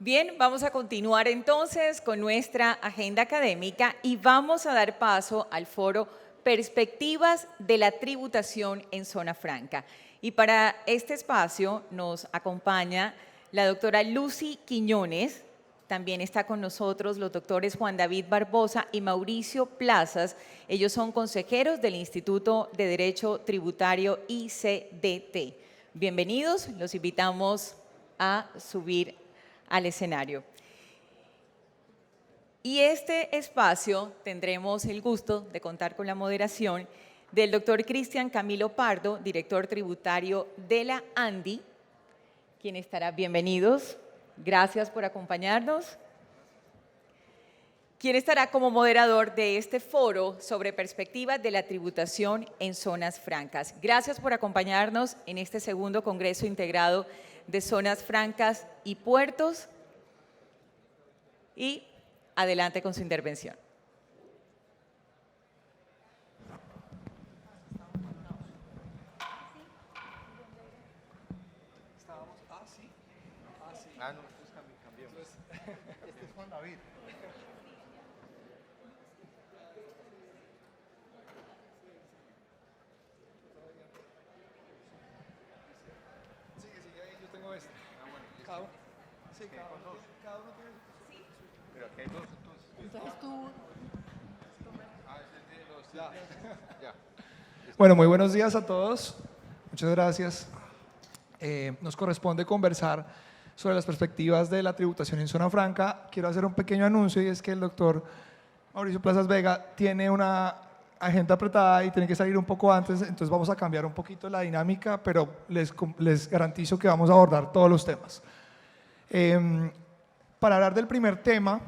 Bien, vamos a continuar entonces con nuestra agenda académica y vamos a dar paso al foro Perspectivas de la tributación en zona franca. Y para este espacio nos acompaña la doctora Lucy Quiñones, también está con nosotros los doctores Juan David Barbosa y Mauricio Plazas. Ellos son consejeros del Instituto de Derecho Tributario ICDT. Bienvenidos, los invitamos a subir al escenario. Y este espacio tendremos el gusto de contar con la moderación del doctor Cristian Camilo Pardo, director tributario de la ANDI, quien estará, bienvenidos, gracias por acompañarnos, quien estará como moderador de este foro sobre perspectivas de la tributación en zonas francas. Gracias por acompañarnos en este segundo Congreso Integrado de Zonas Francas y Puertos. Y adelante con su intervención. No, pues cambiemos. Este es Juan David. Sigue ahí, yo tengo este. Cada uno. Sí, cada uno tiene. Sí. Pero aquí hay dos, entonces. Entonces tú. Es el de los. Ya. Bueno, muy buenos días a todos. Muchas gracias. Nos corresponde conversar sobre las perspectivas de la tributación en zona franca. Quiero hacer un pequeño anuncio y es que el doctor Mauricio Plazas Vega tiene una agenda apretada y tiene que salir un poco antes, entonces vamos a cambiar un poquito la dinámica, pero les garantizo que vamos a abordar todos los temas. Para hablar del primer tema,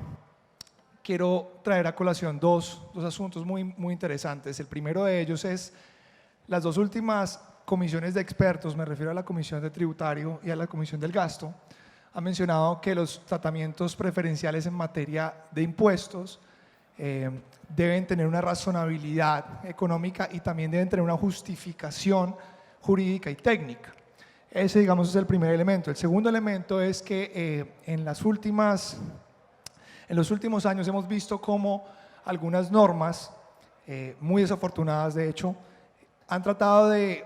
quiero traer a colación dos asuntos muy interesantes. El primero de ellos es las dos últimas comisiones de expertos, me refiero a la Comisión de Tributario y a la Comisión del Gasto, han mencionado que los tratamientos preferenciales en materia de impuestos deben tener una razonabilidad económica y también deben tener una justificación jurídica y técnica. Ese, digamos, es el primer elemento. El segundo elemento es que en los últimos años hemos visto cómo algunas normas, muy desafortunadas de hecho, han tratado de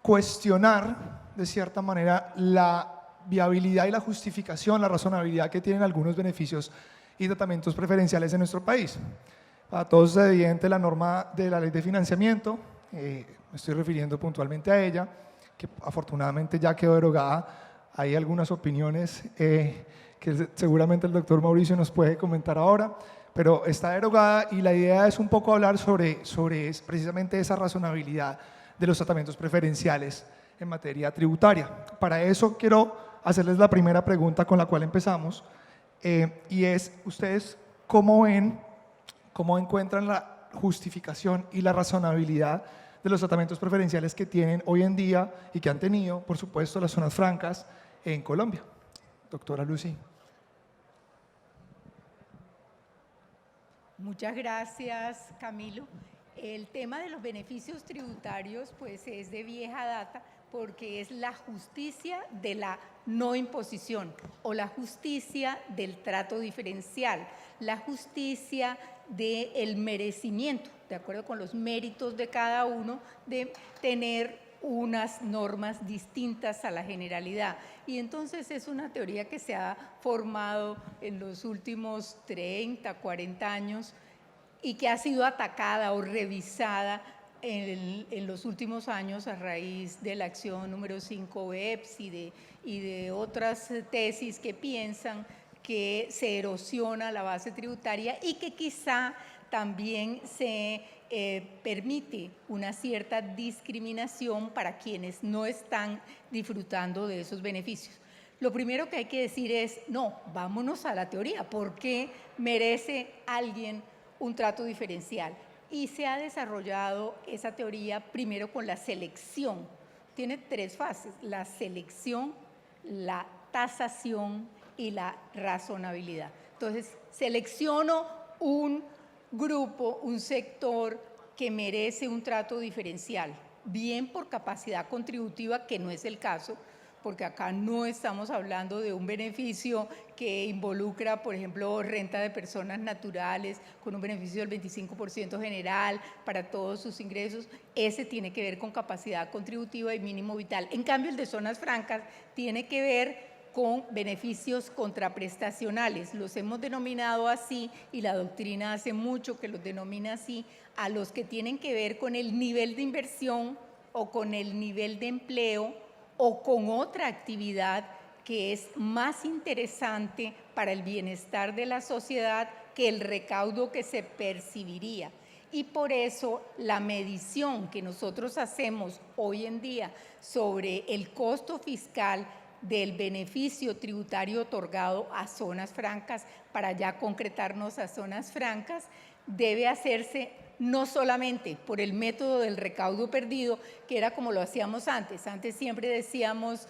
cuestionar de cierta manera la viabilidad y la justificación, la razonabilidad que tienen algunos beneficios y tratamientos preferenciales en nuestro país. Para todos es evidente la norma de la ley de financiamiento, me estoy refiriendo puntualmente a ella, que afortunadamente ya quedó derogada. Hay algunas opiniones que seguramente el doctor Mauricio nos puede comentar ahora, pero está derogada y la idea es un poco hablar sobre precisamente esa razonabilidad de los tratamientos preferenciales en materia tributaria. Para eso quiero hacerles la primera pregunta con la cual empezamos, y es, ¿ustedes cómo encuentran la justificación y la razonabilidad de los tratamientos preferenciales que tienen hoy en día y que han tenido, por supuesto, las zonas francas en Colombia? Doctora Lucy. Muchas gracias, Camilo. El tema de los beneficios tributarios pues es de vieja data porque es la justicia de la no imposición o la justicia del trato diferencial, la justicia del merecimiento, de acuerdo con los méritos de cada uno, de tener unas normas distintas a la generalidad. Y entonces es una teoría que se ha formado en los últimos 30, 40 años y que ha sido atacada o revisada en los últimos años a raíz de la acción número 5 BEPS y de otras tesis que piensan que se erosiona la base tributaria y que quizá también se permite una cierta discriminación para quienes no están disfrutando de esos beneficios. Lo primero que hay que decir es, no, vámonos a la teoría, ¿por qué merece alguien un trato diferencial? Y se ha desarrollado esa teoría primero con la selección. Tiene tres fases: la selección, la tasación y la razonabilidad. Entonces, selecciono un grupo, un sector que merece un trato diferencial, bien por capacidad contributiva, que no es el caso, porque acá no estamos hablando de un beneficio que involucra, por ejemplo, renta de personas naturales con un beneficio del 25% general para todos sus ingresos. Ese tiene que ver con capacidad contributiva y mínimo vital. En cambio, el de zonas francas tiene que ver con beneficios contraprestacionales. Los hemos denominado así y la doctrina hace mucho que los denomina así, a los que tienen que ver con el nivel de inversión o con el nivel de empleo o con otra actividad que es más interesante para el bienestar de la sociedad que el recaudo que se percibiría. Y por eso la medición que nosotros hacemos hoy en día sobre el costo fiscal del beneficio tributario otorgado a zonas francas, para ya concretarnos a zonas francas, debe hacerse no solamente por el método del recaudo perdido, que era como lo hacíamos antes. Antes siempre decíamos,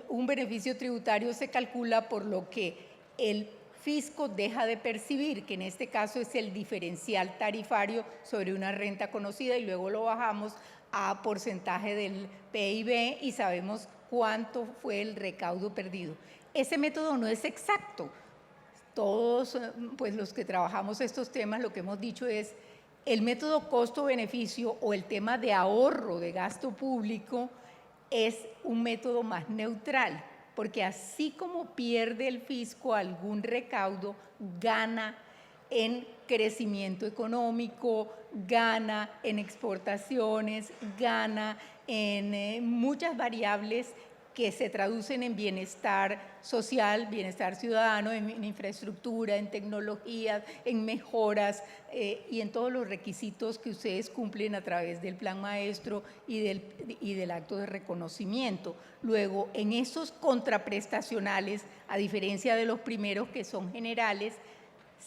un beneficio tributario se calcula por lo que el fisco deja de percibir, que en este caso es el diferencial tarifario sobre una renta conocida, y luego lo bajamos a porcentaje del PIB y sabemos cuánto fue el recaudo perdido. Ese método no es exacto. Todos, pues los que trabajamos estos temas, lo que hemos dicho es el método costo-beneficio o el tema de ahorro de gasto público es un método más neutral, porque así como pierde el fisco algún recaudo, gana en crecimiento económico, gana en exportaciones, gana en muchas variables que se traducen en bienestar social, bienestar ciudadano, en infraestructura, en tecnologías, en mejoras y en todos los requisitos que ustedes cumplen a través del Plan Maestro y del acto de reconocimiento. Luego, en esos contraprestacionales, a diferencia de los primeros que son generales,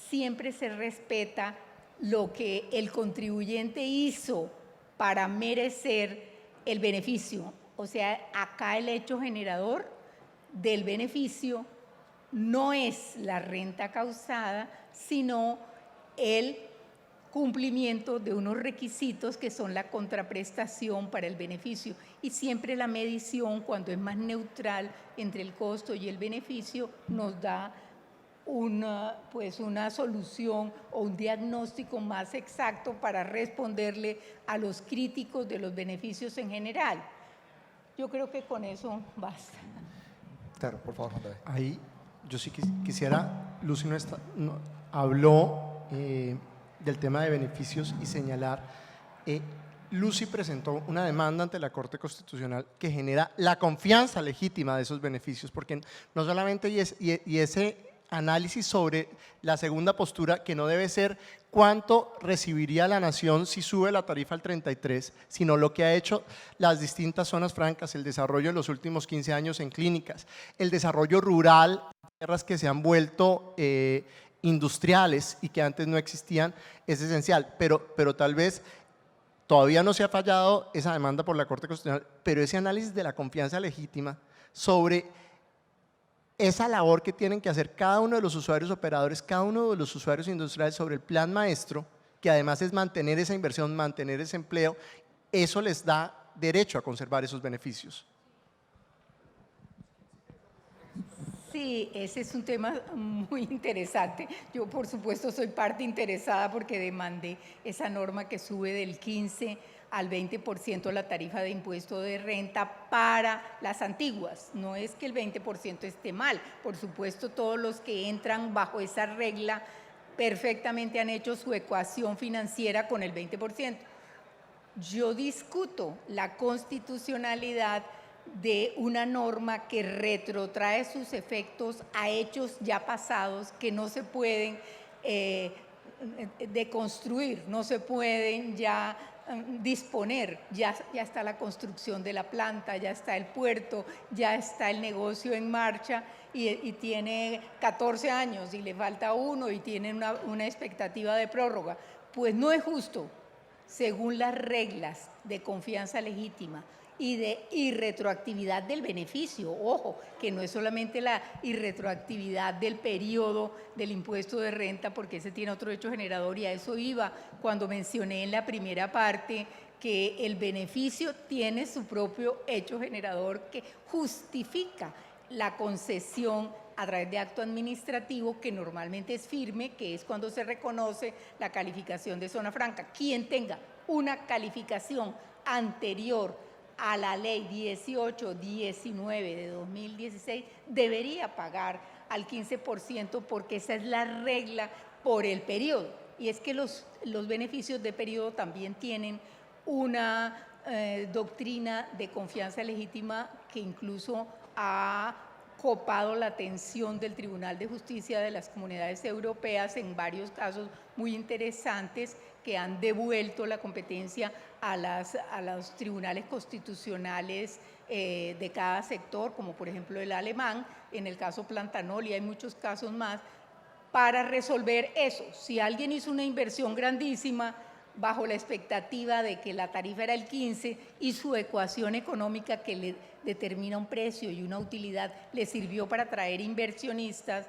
siempre se respeta lo que el contribuyente hizo para merecer el beneficio. O sea, acá el hecho generador del beneficio no es la renta causada, sino el cumplimiento de unos requisitos que son la contraprestación para el beneficio. Y siempre la medición, cuando es más neutral entre el costo y el beneficio, nos da una solución o un diagnóstico más exacto para responderle a los críticos de los beneficios en general. Yo creo que con eso basta. Claro, por favor, Juan David. Ahí yo sí quisiera, Lucy habló del tema de beneficios y señalar, Lucy presentó una demanda ante la Corte Constitucional que genera la confianza legítima de esos beneficios, porque no solamente y ese análisis sobre la segunda postura, que no debe ser cuánto recibiría la nación si sube la tarifa al 33, sino lo que ha hecho las distintas zonas francas, el desarrollo en los últimos 15 años en clínicas, el desarrollo rural, tierras que se han vuelto industriales y que antes no existían, es esencial, pero tal vez todavía no se ha fallado esa demanda por la Corte Constitucional, pero ese análisis de la confianza legítima sobre esa labor que tienen que hacer cada uno de los usuarios operadores, cada uno de los usuarios industriales sobre el Plan Maestro, que además es mantener esa inversión, mantener ese empleo, eso les da derecho a conservar esos beneficios. Sí, ese es un tema muy interesante. Yo, por supuesto, soy parte interesada porque demandé esa norma que sube del 15 al 20% la tarifa de impuesto de renta para las antiguas. No es que el 20% esté mal, por supuesto todos los que entran bajo esa regla perfectamente han hecho su ecuación financiera con el 20%. Yo discuto la constitucionalidad de una norma que retrotrae sus efectos a hechos ya pasados que no se pueden deconstruir, no se pueden ya disponer, ya está la construcción de la planta, ya está el puerto, ya está el negocio en marcha y tiene 14 años y le falta uno y tiene una expectativa de prórroga. Pues no es justo, según las reglas de confianza legítima y de irretroactividad del beneficio. Ojo, que no es solamente la irretroactividad del periodo del impuesto de renta, porque ese tiene otro hecho generador y a eso iba cuando mencioné en la primera parte que el beneficio tiene su propio hecho generador que justifica la concesión a través de acto administrativo, que normalmente es firme, que es cuando se reconoce la calificación de zona franca. Quien tenga una calificación anterior a la ley 1819 de 2016 debería pagar al 15% porque esa es la regla por el periodo. Y es que los beneficios de periodo también tienen una doctrina de confianza legítima que incluso ha copado la atención del Tribunal de Justicia de las Comunidades Europeas en varios casos muy interesantes que han devuelto la competencia a los tribunales constitucionales de cada sector, como por ejemplo el alemán, en el caso Plantanol, y hay muchos casos más, para resolver eso. Si alguien hizo una inversión grandísima bajo la expectativa de que la tarifa era el 15 y su ecuación económica que le determina un precio y una utilidad le sirvió para atraer inversionistas,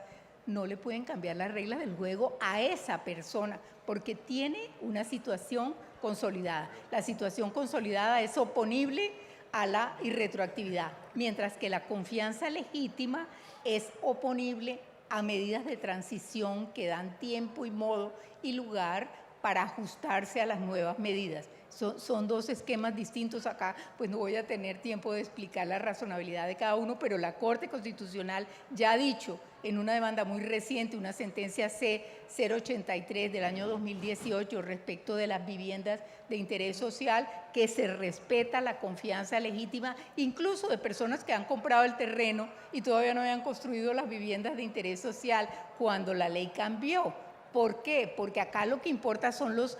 no le pueden cambiar las reglas del juego a esa persona porque tiene una situación consolidada. La situación consolidada es oponible a la irretroactividad, mientras que la confianza legítima es oponible a medidas de transición que dan tiempo y modo y lugar para ajustarse a las nuevas medidas. Son dos esquemas distintos. Acá pues no voy a tener tiempo de explicar la razonabilidad de cada uno, pero la Corte Constitucional ya ha dicho en una demanda muy reciente, una sentencia C-083 del año 2018 respecto de las viviendas de interés social, que se respeta la confianza legítima, incluso de personas que han comprado el terreno y todavía no habían construido las viviendas de interés social cuando la ley cambió. ¿Por qué? Porque acá lo que importa son los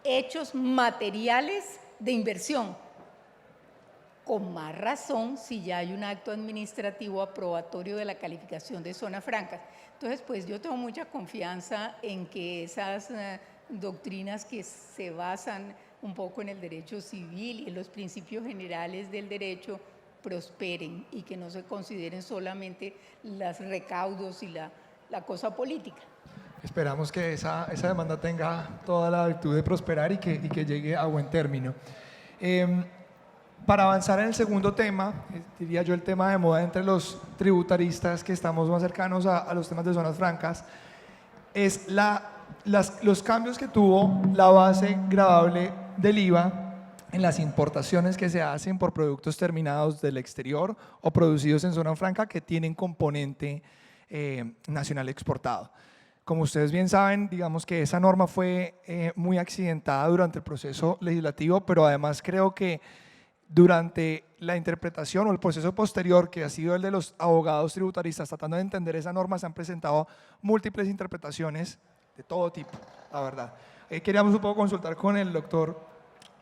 hechos materiales de inversión. Con más razón si ya hay un acto administrativo aprobatorio de la calificación de zonas francas. Entonces, pues yo tengo mucha confianza en que esas doctrinas que se basan un poco en el derecho civil y en los principios generales del derecho prosperen y que no se consideren solamente los recaudos y la cosa política. Esperamos que esa demanda tenga toda la virtud de prosperar y que llegue a buen término. Para avanzar en el segundo tema, diría yo el tema de moda entre los tributaristas que estamos más cercanos a los temas de zonas francas, es los cambios que tuvo la base gravable del IVA en las importaciones que se hacen por productos terminados del exterior o producidos en zona franca que tienen componente nacional exportado. Como ustedes bien saben, digamos que esa norma fue muy accidentada durante el proceso legislativo, pero además creo que durante la interpretación o el proceso posterior, que ha sido el de los abogados tributaristas tratando de entender esa norma, se han presentado múltiples interpretaciones de todo tipo, la verdad. Queríamos un poco consultar con el doctor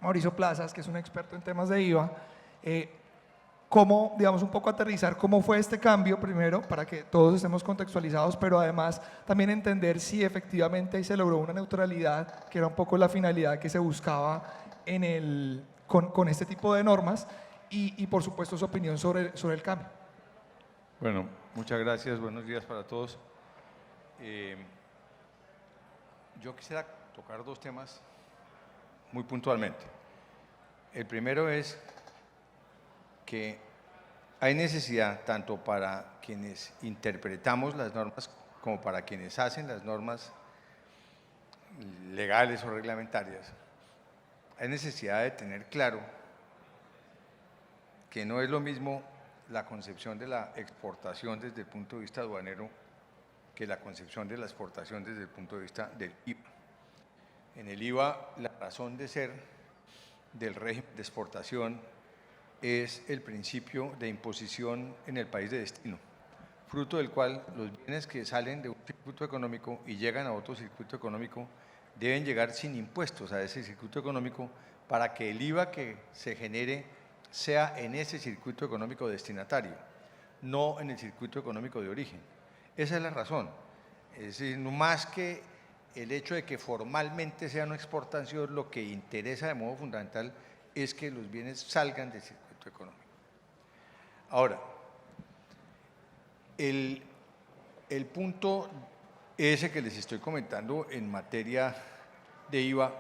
Mauricio Plazas, que es un experto en temas de IVA, cómo, digamos, un poco aterrizar cómo fue este cambio primero para que todos estemos contextualizados, pero además también entender si efectivamente ahí se logró una neutralidad, que era un poco la finalidad que se buscaba con este tipo de normas y por supuesto su opinión sobre el cambio. Bueno, muchas gracias, buenos días para todos. Yo quisiera tocar dos temas muy puntualmente. El primero es que hay necesidad tanto para quienes interpretamos las normas como para quienes hacen las normas legales o reglamentarias. Hay necesidad de tener claro que no es lo mismo la concepción de la exportación desde el punto de vista aduanero que la concepción de la exportación desde el punto de vista del IVA. En el IVA, la razón de ser del régimen de exportación es el principio de imposición en el país de destino, fruto del cual los bienes que salen de un circuito económico y llegan a otro circuito económico deben llegar sin impuestos a ese circuito económico para que el IVA que se genere sea en ese circuito económico destinatario, no en el circuito económico de origen. Esa es la razón. Es decir, no más que el hecho de que formalmente sea una exportación, lo que interesa de modo fundamental es que los bienes salgan del circuito económico. Ahora, el punto ese que les estoy comentando en materia de IVA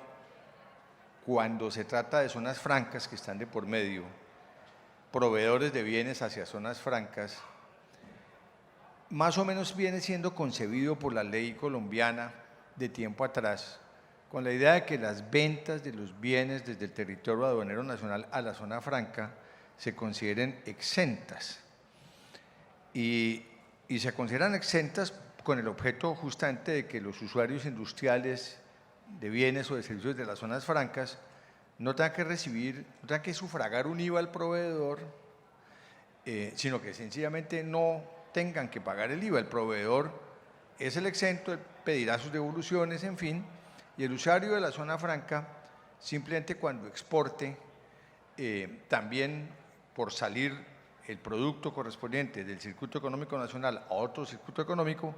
cuando se trata de zonas francas que están de por medio, proveedores de bienes hacia zonas francas, más o menos viene siendo concebido por la ley colombiana de tiempo atrás, con la idea de que las ventas de los bienes desde el territorio aduanero nacional a la zona franca se consideren exentas. Y se consideran exentas con el objeto justamente de que los usuarios industriales de bienes o de servicios de las zonas francas no tengan que recibir, no tengan que sufragar un IVA al proveedor, sino que sencillamente no tengan que pagar el IVA. El proveedor es el exento, él pedirá sus devoluciones, en fin, y el usuario de la zona franca simplemente cuando exporte, también por salir el producto correspondiente del circuito económico nacional a otro circuito económico,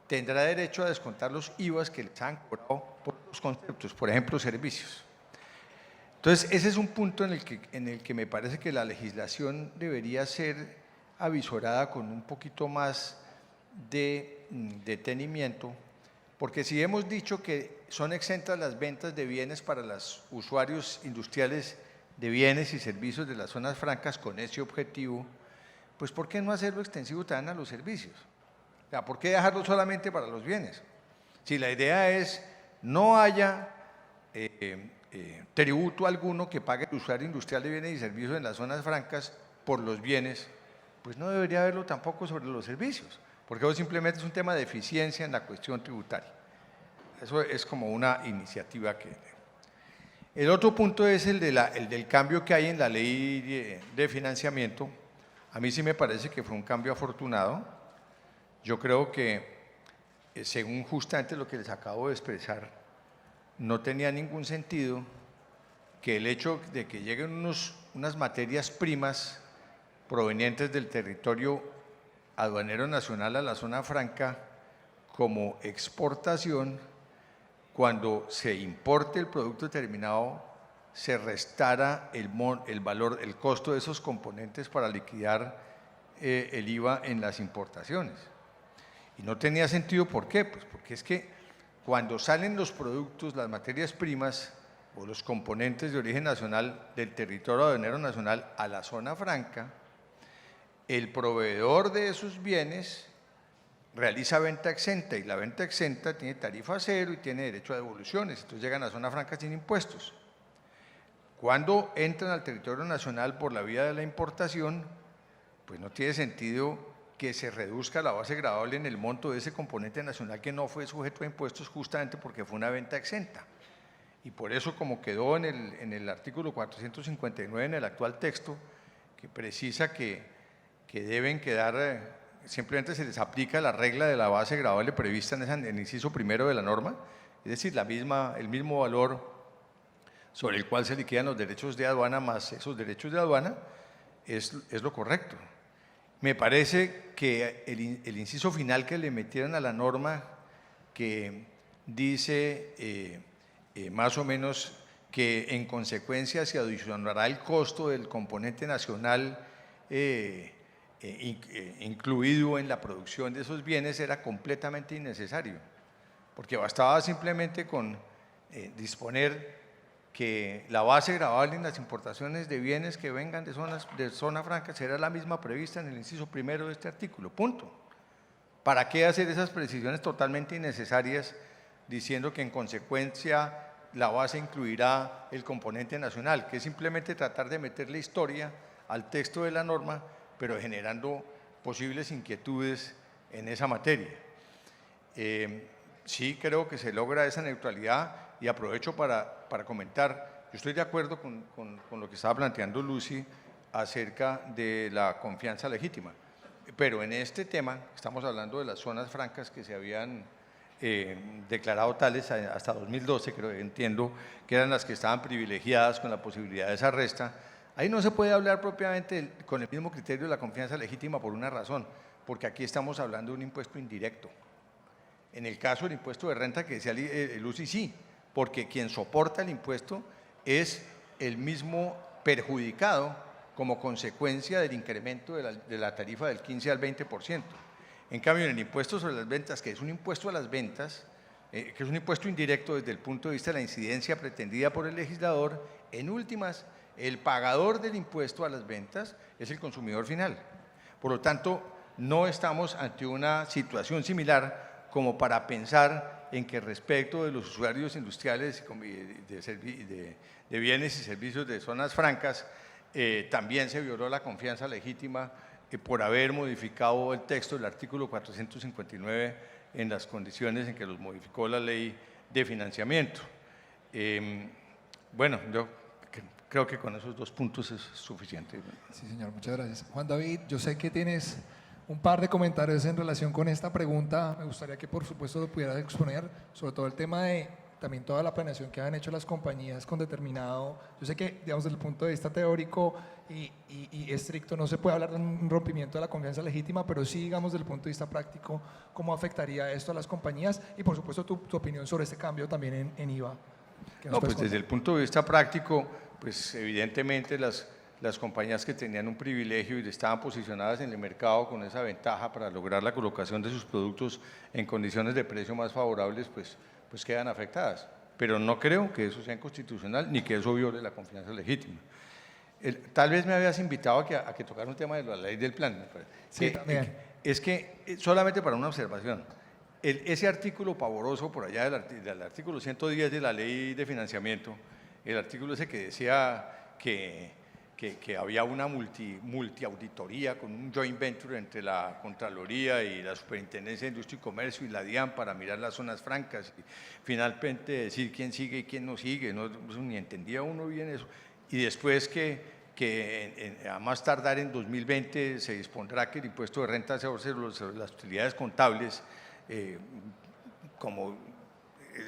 tendrá derecho a descontar los IVAs que les han cobrado por los conceptos, por ejemplo, servicios. Entonces, ese es un punto en el que me parece que la legislación debería ser avisorada con un poquito más de detenimiento, porque si hemos dicho que son exentas las ventas de bienes para los usuarios industriales de bienes y servicios de las zonas francas con ese objetivo, pues ¿por qué no hacerlo extensivo también a los servicios? O sea, ¿por qué dejarlo solamente para los bienes? Si la idea es no haya tributo alguno que pague el usuario industrial de bienes y servicios en las zonas francas por los bienes, pues no debería haberlo tampoco sobre los servicios, porque eso simplemente es un tema de eficiencia en la cuestión tributaria. Eso es como una iniciativa que… El otro punto es el del cambio que hay en la ley de financiamiento. A mí sí me parece que fue un cambio afortunado. Yo creo que, según justamente lo que les acabo de expresar, no tenía ningún sentido que el hecho de que lleguen unas materias primas provenientes del territorio aduanero nacional a la zona franca como exportación, cuando se importe el producto terminado, se restara el valor, el costo de esos componentes para liquidar el IVA en las importaciones. Y no tenía sentido, ¿por qué? Pues porque es que cuando salen los productos, las materias primas o los componentes de origen nacional del territorio aduanero nacional a la zona franca, el proveedor de esos bienes realiza venta exenta y la venta exenta tiene tarifa cero y tiene derecho a devoluciones, entonces llegan a zona franca sin impuestos. Cuando entran al territorio nacional por la vía de la importación, pues no tiene sentido que se reduzca la base gravable en el monto de ese componente nacional que no fue sujeto a impuestos justamente porque fue una venta exenta. Y por eso, como quedó en el artículo 459 en el actual texto, que precisa que deben quedar… Simplemente se les aplica la regla de la base gravable prevista en el inciso primero de la norma, es decir, el mismo valor sobre el cual se liquidan los derechos de aduana más esos derechos de aduana, es lo correcto. Me parece que el inciso final que le metieron a la norma, que dice más o menos que en consecuencia se adicionará el costo del componente nacional incluido en la producción de esos bienes, era completamente innecesario, porque bastaba simplemente con disponer que la base gravable en las importaciones de bienes que vengan de zona franca será la misma prevista en el inciso primero de este artículo, punto. ¿Para qué hacer esas precisiones totalmente innecesarias diciendo que en consecuencia la base incluirá el componente nacional, que es simplemente tratar de meterle historia al texto de la norma, pero generando posibles inquietudes en esa materia? Sí creo que se logra esa neutralidad y aprovecho para comentar, yo estoy de acuerdo con lo que estaba planteando Lucy acerca de la confianza legítima, pero en este tema estamos hablando de las zonas francas que se habían declarado tales hasta 2012, creo, entiendo que eran las que estaban privilegiadas con la posibilidad de esa resta. Ahí no se puede hablar propiamente con el mismo criterio de la confianza legítima por una razón, porque aquí estamos hablando de un impuesto indirecto. En el caso del impuesto de renta que decía Lucy, sí, porque quien soporta el impuesto es el mismo perjudicado como consecuencia del incremento de la tarifa del 15 al 20%. En cambio, en el impuesto sobre las ventas, que es un impuesto a las ventas, que es un impuesto indirecto desde el punto de vista de la incidencia pretendida por el legislador, en últimas, el pagador del impuesto a las ventas es el consumidor final. Por lo tanto, no estamos ante una situación similar como para pensar en que respecto de los usuarios industriales de bienes y servicios de zonas francas, también se violó la confianza legítima por haber modificado el texto del artículo 459 en las condiciones en que los modificó la ley de financiamiento. Bueno, yo creo que con esos 2 puntos es suficiente. Sí, señor, muchas gracias. Juan David, yo sé que tienes un par de comentarios en relación con esta pregunta. Me gustaría que, por supuesto, lo pudieras exponer, sobre todo el tema de también toda la planeación que han hecho las compañías con determinado. Yo sé que, digamos, desde el punto de vista teórico y estricto no se puede hablar de un rompimiento de la confianza legítima, pero sí, digamos, desde el punto de vista práctico, cómo afectaría esto a las compañías y, por supuesto, tu opinión sobre este cambio también en IVA. No, pues desde el punto de vista práctico, pues evidentemente las compañías que tenían un privilegio y estaban posicionadas en el mercado con esa ventaja para lograr la colocación de sus productos en condiciones de precio más favorables, pues quedan afectadas. Pero no creo que eso sea inconstitucional ni que eso viole la confianza legítima. Tal vez me habías invitado a que tocara un tema de la ley del plan. Sí, también. Es que, solamente para una observación, ese artículo pavoroso por allá del artículo 110 de la ley de financiamiento, el artículo ese que decía que había una multiauditoría con un joint venture entre la Contraloría y la Superintendencia de Industria y Comercio y la DIAN para mirar las zonas francas y finalmente decir quién sigue y quién no sigue, no, ni entendía uno bien eso. Y después que a más tardar en 2020 se dispondrá que el impuesto de renta sobre las utilidades contables, es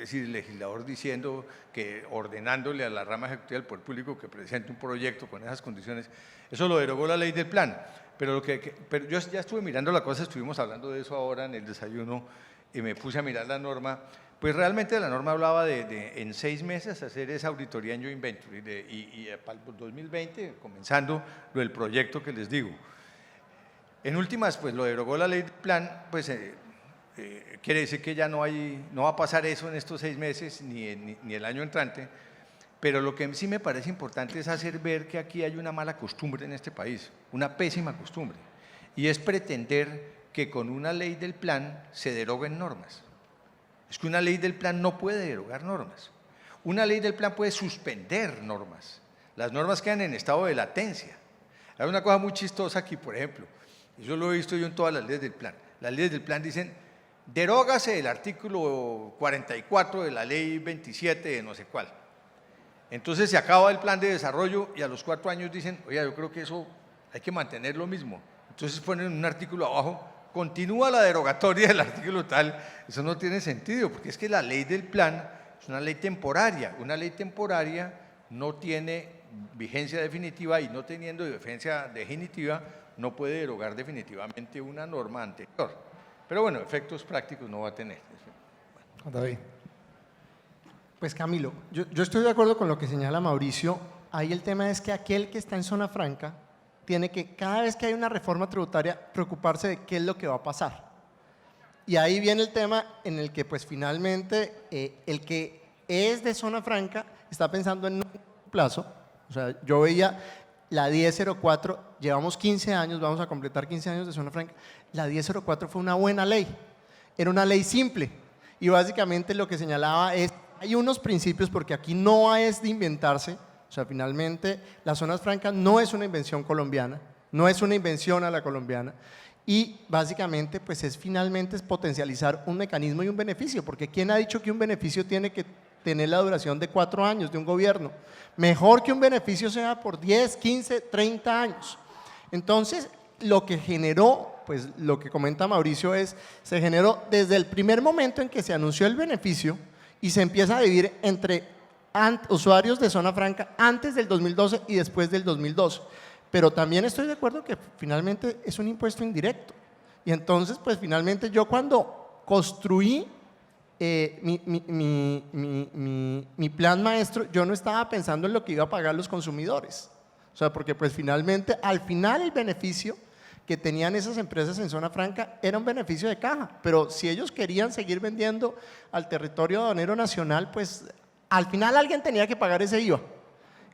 decir, el legislador diciendo que ordenándole a la rama ejecutiva del Poder Público que presente un proyecto con esas condiciones, eso lo derogó la ley del plan. Pero yo ya estuve mirando la cosa, estuvimos hablando de eso ahora en el desayuno y me puse a mirar la norma. Pues realmente la norma hablaba de en 6 meses hacer esa auditoría en joint venture y para el 2020 comenzando lo del proyecto que les digo. En últimas, pues lo derogó la ley del plan, pues quiere decir que ya no va a pasar eso en estos 6 meses ni el año entrante, pero lo que sí me parece importante es hacer ver que aquí hay una mala costumbre en este país, una pésima costumbre, y es pretender que con una ley del plan se deroguen normas. Es que una ley del plan no puede derogar normas. Una ley del plan puede suspender normas. Las normas quedan en estado de latencia. Hay una cosa muy chistosa aquí, por ejemplo, eso lo he visto yo en todas las leyes del plan. Las leyes del plan dicen, derógase el artículo 44 de la ley 27 de no sé cuál. Entonces se acaba el plan de desarrollo y a los 4 años dicen, oye, yo creo que eso hay que mantener lo mismo. Entonces ponen un artículo abajo, continúa la derogatoria del artículo tal. Eso no tiene sentido, porque es que la ley del plan es una ley temporaria. Una ley temporaria no tiene vigencia definitiva y no teniendo vigencia definitiva no puede derogar definitivamente una norma anterior. Pero bueno, efectos prácticos no va a tener. Juan David. Pues Camilo, yo estoy de acuerdo con lo que señala Mauricio. Ahí el tema es que aquel que está en zona franca tiene que, cada vez que hay una reforma tributaria, preocuparse de qué es lo que va a pasar. Y ahí viene el tema en el que pues finalmente el que es de zona franca está pensando en un plazo. O sea, yo veía la 1004, llevamos 15 años, vamos a completar 15 años de zona franca. La 1004 fue una buena ley, era una ley simple y básicamente lo que señalaba es, hay unos principios porque aquí no es de inventarse. O sea, finalmente, las zonas francas no es una invención colombiana, no es una invención a la colombiana y básicamente pues es finalmente potencializar un mecanismo y un beneficio, porque ¿quién ha dicho que un beneficio tiene que tener la duración de 4 años de un gobierno? Mejor que un beneficio sea por 10, 15, 30 años. Entonces, lo que generó, pues lo que comenta Mauricio se generó desde el primer momento en que se anunció el beneficio y se empieza a dividir entre usuarios de zona franca antes del 2012 y después del 2012. Pero también estoy de acuerdo que finalmente es un impuesto indirecto. Y entonces, pues finalmente yo cuando construí mi plan maestro, yo no estaba pensando en lo que iba a pagar los consumidores. O sea, porque pues finalmente, al final el beneficio que tenían esas empresas en zona franca era un beneficio de caja, pero si ellos querían seguir vendiendo al territorio aduanero nacional, pues al final alguien tenía que pagar ese IVA.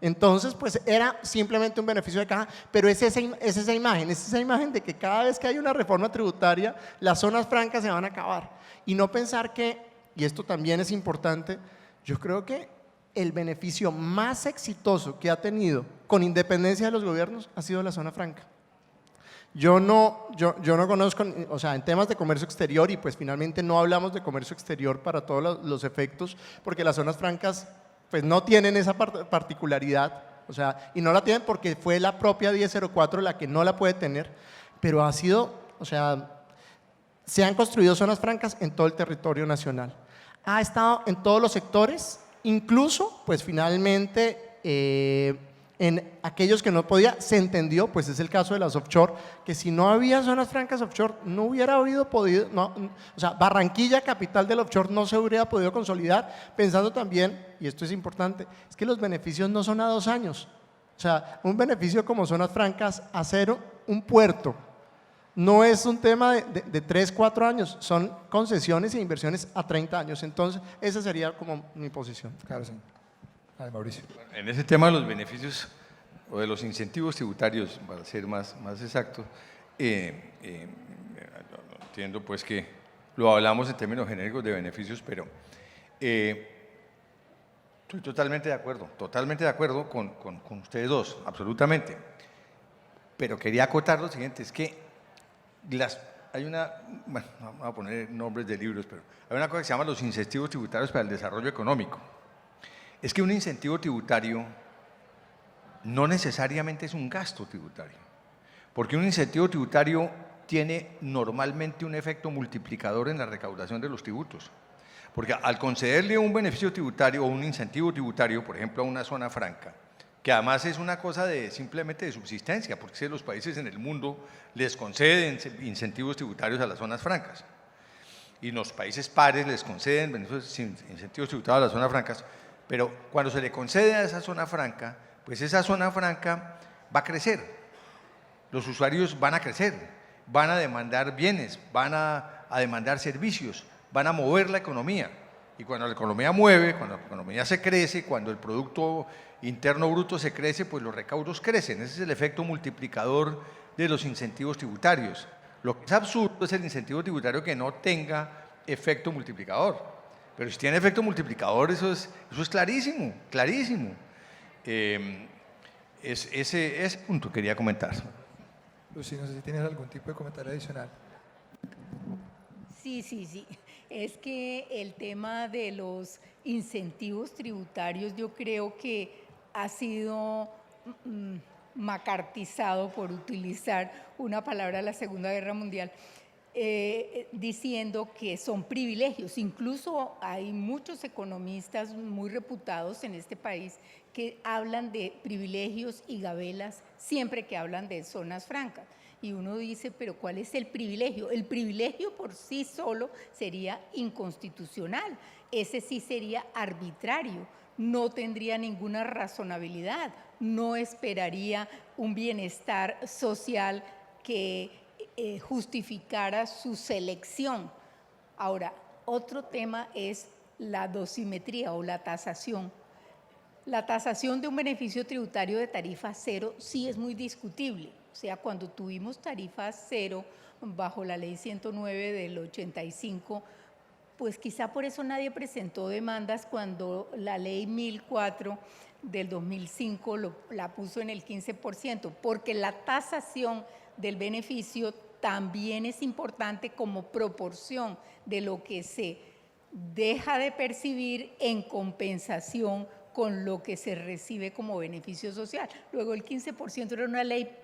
Entonces, pues era simplemente un beneficio de caja, pero es esa imagen de que cada vez que hay una reforma tributaria, las zonas francas se van a acabar. Y no pensar que, y esto también es importante, yo creo que el beneficio más exitoso que ha tenido, con independencia de los gobiernos, ha sido la zona franca. Yo no conozco, o sea, en temas de comercio exterior, y pues finalmente no hablamos de comercio exterior para todos los efectos, porque las zonas francas pues no tienen esa particularidad, o sea, y no la tienen porque fue la propia 1004 la que no la puede tener, pero ha sido, o sea, se han construido zonas francas en todo el territorio nacional. Ha estado en todos los sectores, incluso, pues finalmente, en aquellos que no podía, se entendió, pues es el caso de las offshore, que si no había zonas francas offshore, no hubiera habido podido, o sea, Barranquilla, capital del offshore, no se hubiera podido consolidar, pensando también, y esto es importante, es que los beneficios no son a 2 años. O sea, un beneficio como zonas francas, hacer un puerto, no es un tema de 3, 4 años, son concesiones e inversiones a 30 años. Entonces, esa sería como mi posición. Claro, sí. Vale, Mauricio. En ese tema de los beneficios o de los incentivos tributarios, para ser más exacto, entiendo pues que lo hablamos en términos genéricos de beneficios, pero estoy totalmente de acuerdo con ustedes dos, absolutamente. Pero quería acotar lo siguiente, es que hay una, bueno, vamos a poner nombres de libros, pero hay una cosa que se llama los incentivos tributarios para el desarrollo económico. Es que un incentivo tributario no necesariamente es un gasto tributario, porque un incentivo tributario tiene normalmente un efecto multiplicador en la recaudación de los tributos, porque al concederle un beneficio tributario o un incentivo tributario, por ejemplo, a una zona franca, que además es una cosa simplemente de subsistencia, porque los países en el mundo les conceden incentivos tributarios a las zonas francas, y los países pares les conceden incentivos tributarios a las zonas francas, pero cuando se le concede a esa zona franca, pues esa zona franca va a crecer, los usuarios van a crecer, van a demandar bienes, van a demandar servicios, van a mover la economía, y cuando la economía mueve, cuando la economía se crece, cuando el Producto Interno Bruto se crece, pues los recaudos crecen. Ese es el efecto multiplicador de los incentivos tributarios. Lo que es absurdo es el incentivo tributario que no tenga efecto multiplicador. Pero si tiene efecto multiplicador, eso es clarísimo, clarísimo. Ese punto quería comentar. Lucy, no sé si tienes algún tipo de comentario adicional. Sí. Es que el tema de los incentivos tributarios yo creo que ha sido macartizado, por utilizar una palabra de la Segunda Guerra Mundial, diciendo que son privilegios. Incluso hay muchos economistas muy reputados en este país que hablan de privilegios y gabelas siempre que hablan de zonas francas. Y uno dice, pero ¿cuál es el privilegio? El privilegio por sí solo sería inconstitucional, ese sí sería arbitrario, no tendría ninguna razonabilidad, no esperaría un bienestar social que justificara su selección. Ahora, otro tema es la dosimetría o la tasación. La tasación de un beneficio tributario de tarifa cero sí es muy discutible. O sea, cuando tuvimos tarifa cero bajo la ley 109 del 85, pues quizá por eso nadie presentó demandas cuando la ley 1004 del 2005 la puso en el 15%, porque la tasación del beneficio también es importante como proporción de lo que se deja de percibir en compensación con lo que se recibe como beneficio social. Luego el 15% era una ley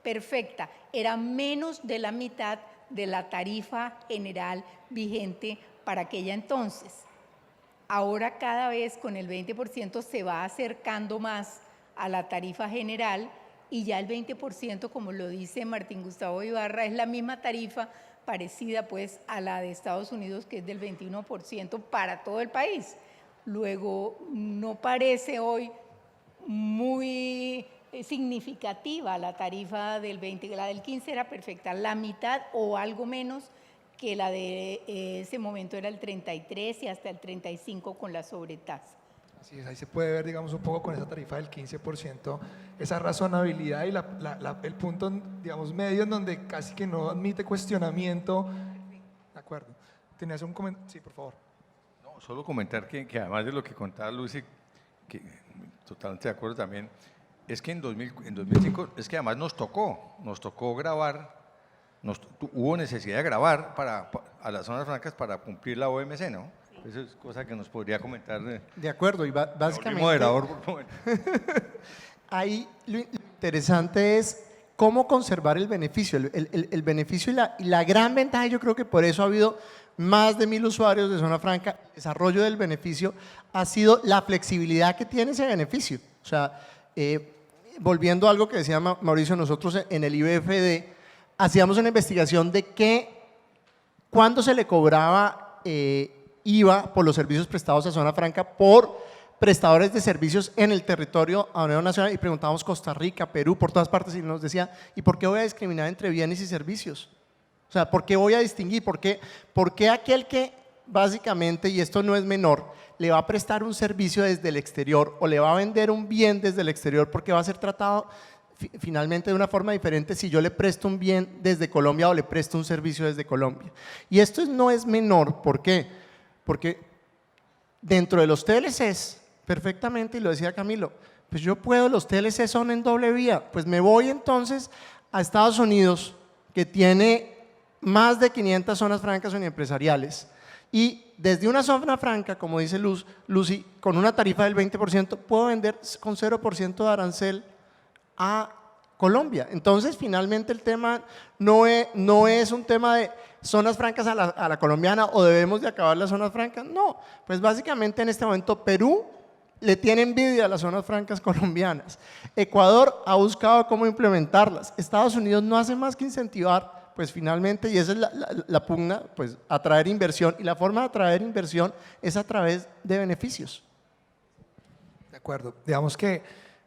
perfecta, era menos de la mitad de la tarifa general vigente para aquella entonces. Ahora cada vez con el 20% se va acercando más a la tarifa general y ya el 20%, como lo dice Martín Gustavo Ibarra, es la misma tarifa parecida pues a la de Estados Unidos, que es del 21% para todo el país. Luego, no parece hoy muy significativa la tarifa del 20, la del 15 era perfecta, la mitad o algo menos que la de ese momento era el 33 y hasta el 35 con la sobretasa. Así es, ahí se puede ver, digamos, un poco con esa tarifa del 15%, esa razonabilidad y el punto, digamos, medio en donde casi que no admite cuestionamiento. De acuerdo. ¿Tenías un comentario? Sí, por favor. No, solo comentar que además de lo que contaba Lucy, que totalmente de acuerdo también, es que en 2005, es que además nos tocó grabar, hubo necesidad de grabar a las zonas francas para cumplir la OMC, ¿no? Sí. Eso es cosa que nos podría comentar. De acuerdo, y básicamente… Moderador, por favor. Ahí lo interesante es cómo conservar el beneficio. El beneficio y la gran ventaja, yo creo que por eso ha habido más de 1000 usuarios de Zona Franca. El desarrollo del beneficio ha sido la flexibilidad que tiene ese beneficio. O sea, volviendo a algo que decía Mauricio, nosotros en el IBFD hacíamos una investigación de cuándo se le cobraba IVA por los servicios prestados a Zona Franca por prestadores de servicios en el territorio aduanero nacional, y preguntábamos Costa Rica, Perú, por todas partes, y nos decía, ¿y por qué voy a discriminar entre bienes y servicios? O sea, ¿por qué voy a distinguir? ¿Por qué aquel que básicamente, y esto no es menor, le va a prestar un servicio desde el exterior o le va a vender un bien desde el exterior, porque va a ser tratado finalmente de una forma diferente si yo le presto un bien desde Colombia o le presto un servicio desde Colombia? Y esto no es menor, ¿por qué? Porque dentro de los TLCs, perfectamente, y lo decía Camilo, pues yo puedo, los TLC son en doble vía, pues me voy entonces a Estados Unidos, que tiene más de 500 zonas francas empresariales, y desde una zona franca, como dice Lucy, con una tarifa del 20%, puedo vender con 0% de arancel a Colombia. Entonces, finalmente el tema no es un tema de zonas francas a la colombiana o debemos de acabar las zonas francas. No, pues básicamente en este momento Perú le tiene envidia a las zonas francas colombianas. Ecuador ha buscado cómo implementarlas. Estados Unidos no hace más que incentivar, pues finalmente, y esa es la pugna, pues atraer inversión, y la forma de atraer inversión es a través de beneficios. De acuerdo. Digamos que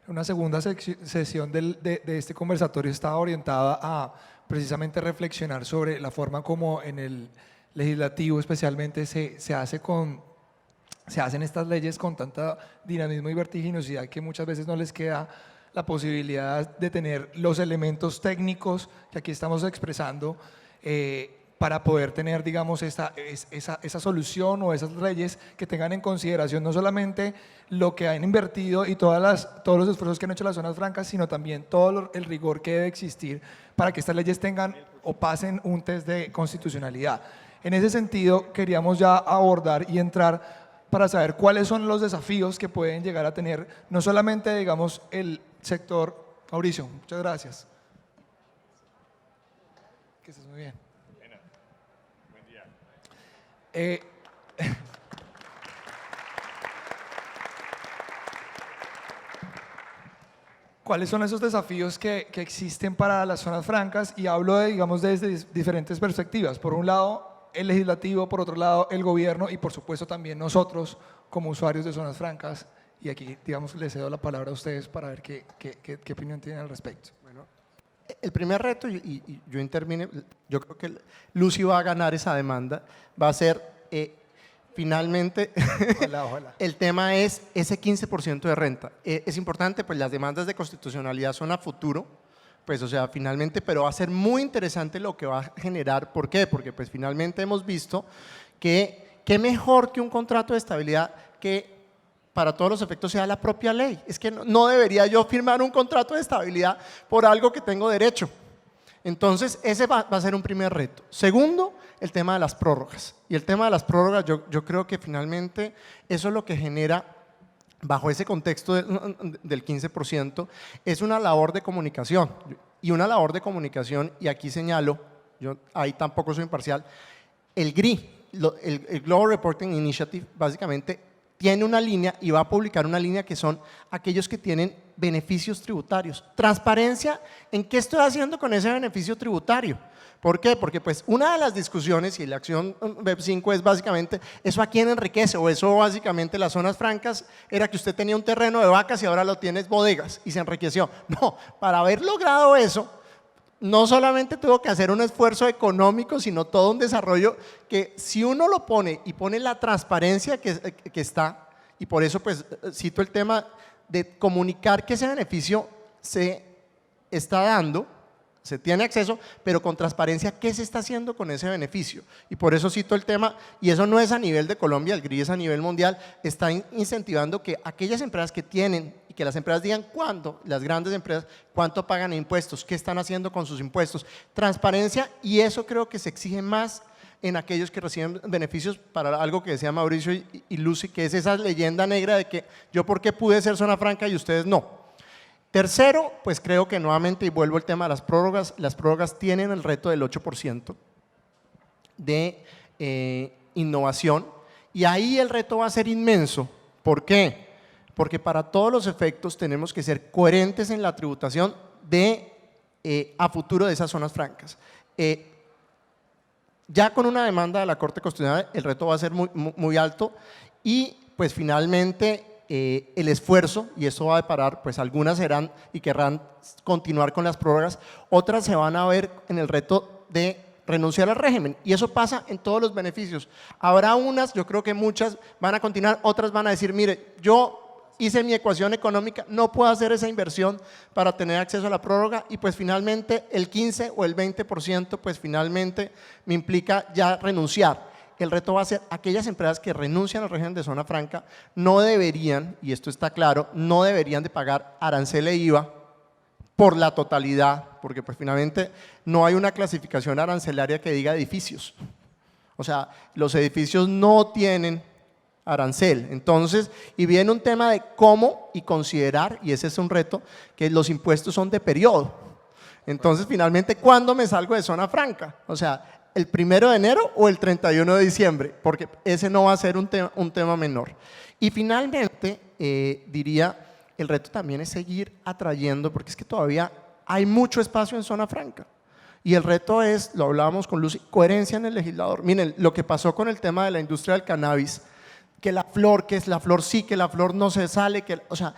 una segunda sesión de este conversatorio está orientada a precisamente reflexionar sobre la forma como en el legislativo especialmente se hacen estas leyes con tanta dinamismo y vertiginosidad que muchas veces no les queda la posibilidad de tener los elementos técnicos que aquí estamos expresando para poder tener, digamos, esa solución o esas leyes que tengan en consideración no solamente lo que han invertido y todos los esfuerzos que han hecho las zonas francas, sino también todo el rigor que debe existir para que estas leyes tengan o pasen un test de constitucionalidad. En ese sentido, queríamos ya abordar y entrar para saber cuáles son los desafíos que pueden llegar a tener no solamente, digamos, el sector. Mauricio, muchas gracias. Que estés muy bien. ¿Cuáles son esos desafíos que existen para las zonas francas? Y hablo digamos, desde diferentes perspectivas. Por un lado, el legislativo, por otro lado, el gobierno y por supuesto también nosotros como usuarios de zonas francas. Y aquí, digamos, les cedo la palabra a ustedes para ver qué opinión tienen al respecto. Bueno, el primer reto, y yo intervine, yo creo que Lucy va a ganar esa demanda, va a ser… finalmente, ojalá. el tema es ese 15% de renta. Es importante, pues las demandas de constitucionalidad son a futuro, pues o sea, finalmente, pero va a ser muy interesante lo que va a generar. ¿Por qué? Porque pues finalmente hemos visto que qué mejor que un contrato de estabilidad que para todos los efectos sea la propia ley. Es que no debería yo firmar un contrato de estabilidad por algo que tengo derecho. Entonces, ese va a ser un primer reto. Segundo, el tema de las prórrogas. Y el tema de las prórrogas, yo creo que finalmente eso es lo que genera, bajo ese contexto del 15%, es una labor de comunicación. Y una labor de comunicación, y aquí señalo, yo ahí tampoco soy imparcial, el GRI, el Global Reporting Initiative, básicamente tiene una línea y va a publicar una línea que son aquellos que tienen beneficios tributarios. Transparencia en qué estoy haciendo con ese beneficio tributario. ¿Por qué? Porque pues una de las discusiones y la acción BEP 5 es básicamente eso a quién enriquece, o eso básicamente las zonas francas era que usted tenía un terreno de vacas y ahora lo tienes bodegas y se enriqueció. No, para haber logrado eso, no solamente tuvo que hacer un esfuerzo económico, sino todo un desarrollo que si uno lo pone y pone la transparencia que está, y por eso pues cito el tema de comunicar que ese beneficio se está dando, se tiene acceso, pero con transparencia, ¿qué se está haciendo con ese beneficio? Y por eso cito el tema, y eso no es a nivel de Colombia, el GRI es a nivel mundial, está incentivando que aquellas empresas que tienen, y que las empresas digan cuánto, las grandes empresas, cuánto pagan en impuestos, qué están haciendo con sus impuestos, transparencia, y eso creo que se exige más en aquellos que reciben beneficios para algo que decía Mauricio y Lucy, que es esa leyenda negra de que yo por qué pude ser zona franca y ustedes no. Tercero, pues creo que nuevamente, y vuelvo al tema de las prórrogas tienen el reto del 8% de innovación, y ahí el reto va a ser inmenso. ¿Por qué? Porque para todos los efectos tenemos que ser coherentes en la tributación a futuro de esas zonas francas. Ya con una demanda de la Corte Constitucional el reto va a ser muy alto, y pues finalmente el esfuerzo, y eso va a deparar, pues algunas serán y querrán continuar con las prórrogas, otras se van a ver en el reto de renunciar al régimen, y eso pasa en todos los beneficios. Habrá unas, yo creo que muchas van a continuar, otras van a decir, mire, yo hice mi ecuación económica, no puedo hacer esa inversión para tener acceso a la prórroga, y pues finalmente el 15 o el 20% pues finalmente me implica ya renunciar. El reto va a ser aquellas empresas que renuncian al régimen de zona franca no deberían, y esto está claro, no deberían de pagar arancel e IVA por la totalidad, porque pues finalmente no hay una clasificación arancelaria que diga edificios. O sea, los edificios no tienen arancel. Entonces, y viene un tema de cómo y considerar, y ese es un reto, que los impuestos son de periodo. Entonces, finalmente, ¿cuándo me salgo de zona franca? O sea, ¿el 1 de enero o el 31 de diciembre? Porque ese no va a ser un tema menor. Y finalmente, diría, el reto también es seguir atrayendo, porque es que todavía hay mucho espacio en zona franca. Y el reto es, lo hablábamos con Lucy, coherencia en el legislador. Miren, lo que pasó con el tema de la industria del cannabis, que la flor, que es la flor sí, que la flor no se sale, o sea,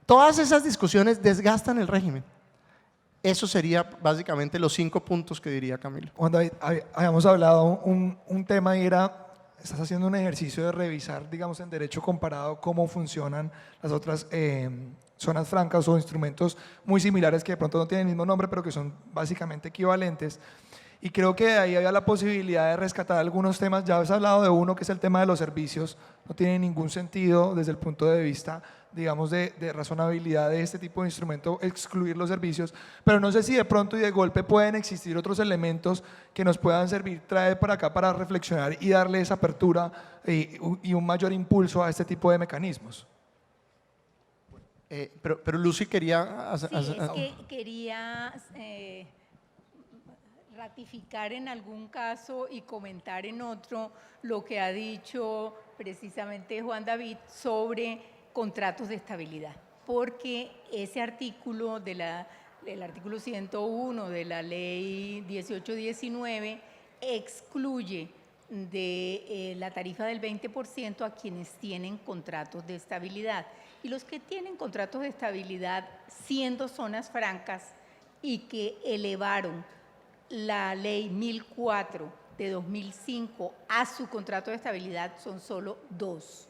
todas esas discusiones desgastan el régimen. Eso sería básicamente los 5 puntos que diría Camilo. Juan David, habíamos hablado un tema y era, estás haciendo un ejercicio de revisar, digamos, en derecho comparado cómo funcionan las otras zonas francas o instrumentos muy similares que de pronto no tienen el mismo nombre, pero que son básicamente equivalentes. Y creo que de ahí había la posibilidad de rescatar algunos temas. Ya has hablado de uno que es el tema de los servicios. No tiene ningún sentido desde el punto de vista, digamos, de razonabilidad de este tipo de instrumento excluir los servicios, pero no sé si de pronto y de golpe pueden existir otros elementos que nos puedan servir, traer para acá para reflexionar y darle esa apertura y un mayor impulso a este tipo de mecanismos. Pero Lucy quería… Sí, es que quería ratificar en algún caso y comentar en otro lo que ha dicho precisamente Juan David sobre contratos de estabilidad, porque ese artículo del artículo 101 de la ley 1819 excluye de la tarifa del 20% a quienes tienen contratos de estabilidad, y los que tienen contratos de estabilidad siendo zonas francas y que elevaron la ley 1004 de 2005 a su contrato de estabilidad son solo 2.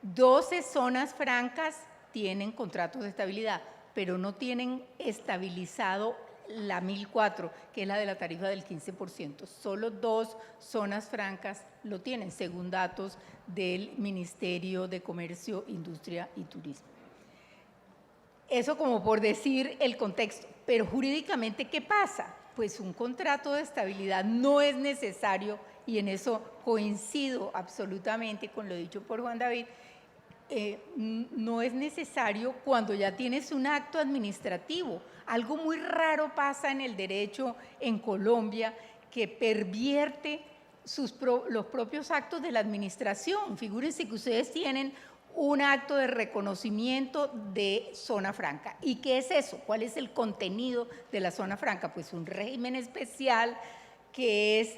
12 zonas francas tienen contratos de estabilidad, pero no tienen estabilizado la 1004, que es la de la tarifa del 15%. Solo 2 zonas francas lo tienen, según datos del Ministerio de Comercio, Industria y Turismo. Eso como por decir el contexto, pero jurídicamente, ¿qué pasa? Pues un contrato de estabilidad no es necesario, y en eso coincido absolutamente con lo dicho por Juan David, no es necesario cuando ya tienes un acto administrativo. Algo muy raro pasa en el derecho en Colombia que pervierte los propios actos de la administración. Figúrense que ustedes tienen un acto de reconocimiento de zona franca. ¿Y qué es eso? ¿Cuál es el contenido de la zona franca? Pues un régimen especial que es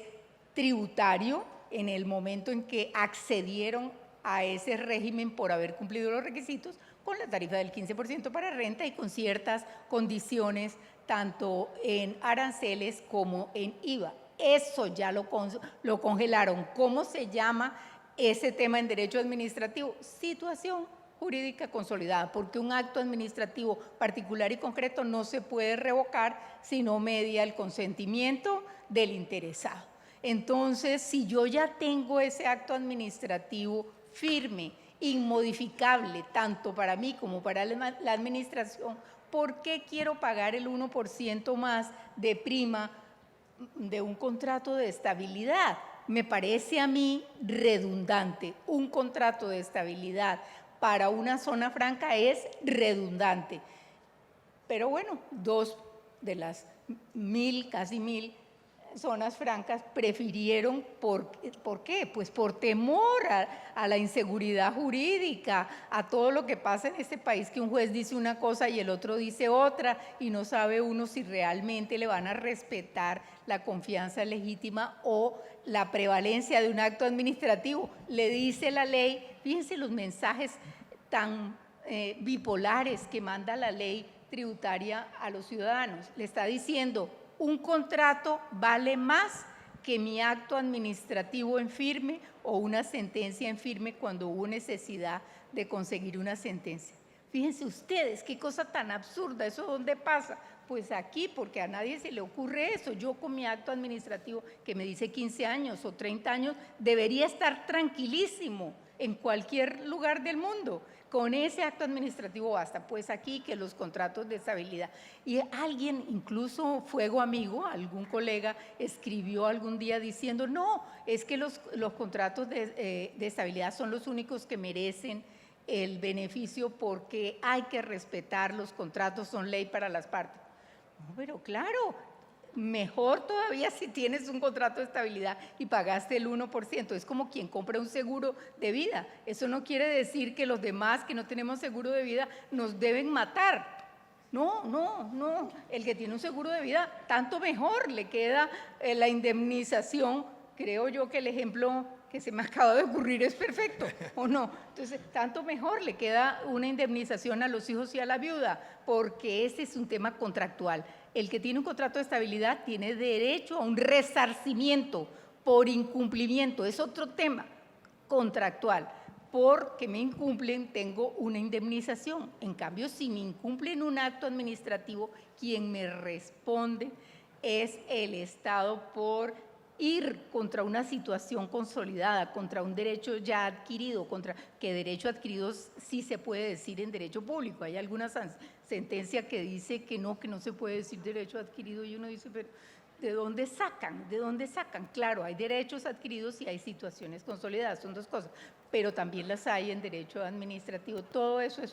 tributario en el momento en que accedieron a ese régimen por haber cumplido los requisitos, con la tarifa del 15% para renta y con ciertas condiciones tanto en aranceles como en IVA. Eso ya lo congelaron. ¿Cómo se llama ese tema en derecho administrativo? Situación jurídica consolidada, porque un acto administrativo particular y concreto no se puede revocar si no media el consentimiento del interesado. Entonces, si yo ya tengo ese acto administrativo firme, inmodificable, tanto para mí como para la administración, ¿por qué quiero pagar el 1% más de prima de un contrato de estabilidad? Me parece a mí redundante. Un contrato de estabilidad para una zona franca es redundante. Pero bueno, 2 de las 1000, casi 1000 zonas francas prefirieron, ¿por qué? Pues por temor a la inseguridad jurídica, a todo lo que pasa en este país, que un juez dice una cosa y el otro dice otra, y no sabe uno si realmente le van a respetar la confianza legítima o la prevalencia de un acto administrativo. Le dice la ley, fíjense los mensajes tan bipolares que manda la ley tributaria a los ciudadanos. Le está diciendo, un contrato vale más que mi acto administrativo en firme o una sentencia en firme cuando hubo necesidad de conseguir una sentencia. Fíjense ustedes, qué cosa tan absurda, ¿eso dónde pasa? Pues aquí, porque a nadie se le ocurre eso. Yo con mi acto administrativo que me dice 15 años o 30 años, debería estar tranquilísimo en cualquier lugar del mundo. Con ese acto administrativo basta. Pues aquí que los contratos de estabilidad. Y alguien, incluso fuego amigo, algún colega, escribió algún día diciendo, no, es que los contratos de estabilidad son los únicos que merecen el beneficio porque hay que respetar los contratos, son ley para las partes. No, pero claro, mejor todavía si tienes un contrato de estabilidad y pagaste el 1%. Es como quien compra un seguro de vida. Eso no quiere decir que los demás que no tenemos seguro de vida nos deben matar. No, no, no. El que tiene un seguro de vida, tanto mejor le queda la indemnización. Creo yo que el ejemplo que se me acaba de ocurrir es perfecto, ¿o no? Entonces, tanto mejor le queda una indemnización a los hijos y a la viuda, porque ese es un tema contractual. El que tiene un contrato de estabilidad tiene derecho a un resarcimiento por incumplimiento, es otro tema contractual. Porque me incumplen, tengo una indemnización. En cambio, si me incumplen un acto administrativo, quien me responde es el Estado por ir contra una situación consolidada, contra un derecho ya adquirido, contra que derecho adquirido sí se puede decir en derecho público. Hay alguna sentencia que dice que no se puede decir derecho adquirido y uno dice, pero ¿de dónde sacan? ¿De dónde sacan? Claro, hay derechos adquiridos y hay situaciones consolidadas, son dos cosas, pero también las hay en derecho administrativo. Todo eso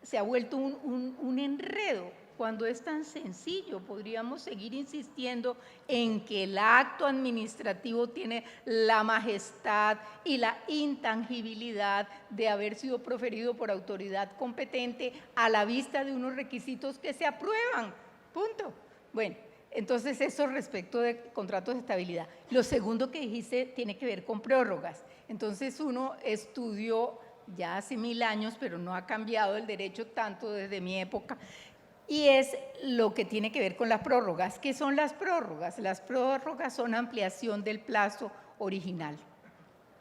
se ha vuelto un enredo. Cuando es tan sencillo, podríamos seguir insistiendo en que el acto administrativo tiene la majestad y la intangibilidad de haber sido proferido por autoridad competente a la vista de unos requisitos que se aprueban. Punto. Bueno, entonces eso respecto de contratos de estabilidad. Lo segundo que dijiste tiene que ver con prórrogas. Entonces uno estudió ya hace 1000 años, pero no ha cambiado el derecho tanto desde mi época, y es lo que tiene que ver con las prórrogas. ¿Qué son las prórrogas? Las prórrogas son ampliación del plazo original.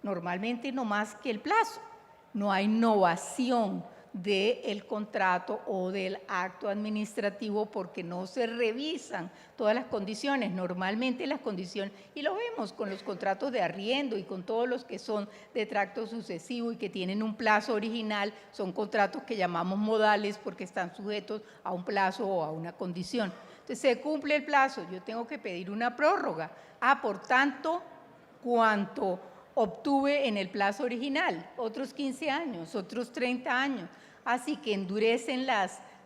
Normalmente no más que el plazo. No hay novación del contrato o del acto administrativo porque no se revisan todas las condiciones. Normalmente las condiciones, y lo vemos con los contratos de arriendo y con todos los que son de tracto sucesivo y que tienen un plazo original, son contratos que llamamos modales porque están sujetos a un plazo o a una condición. Entonces se cumple el plazo, yo tengo que pedir una prórroga. Por tanto, ¿cuánto obtuve en el plazo original? Otros 15 años, otros 30 años. Así que endurecen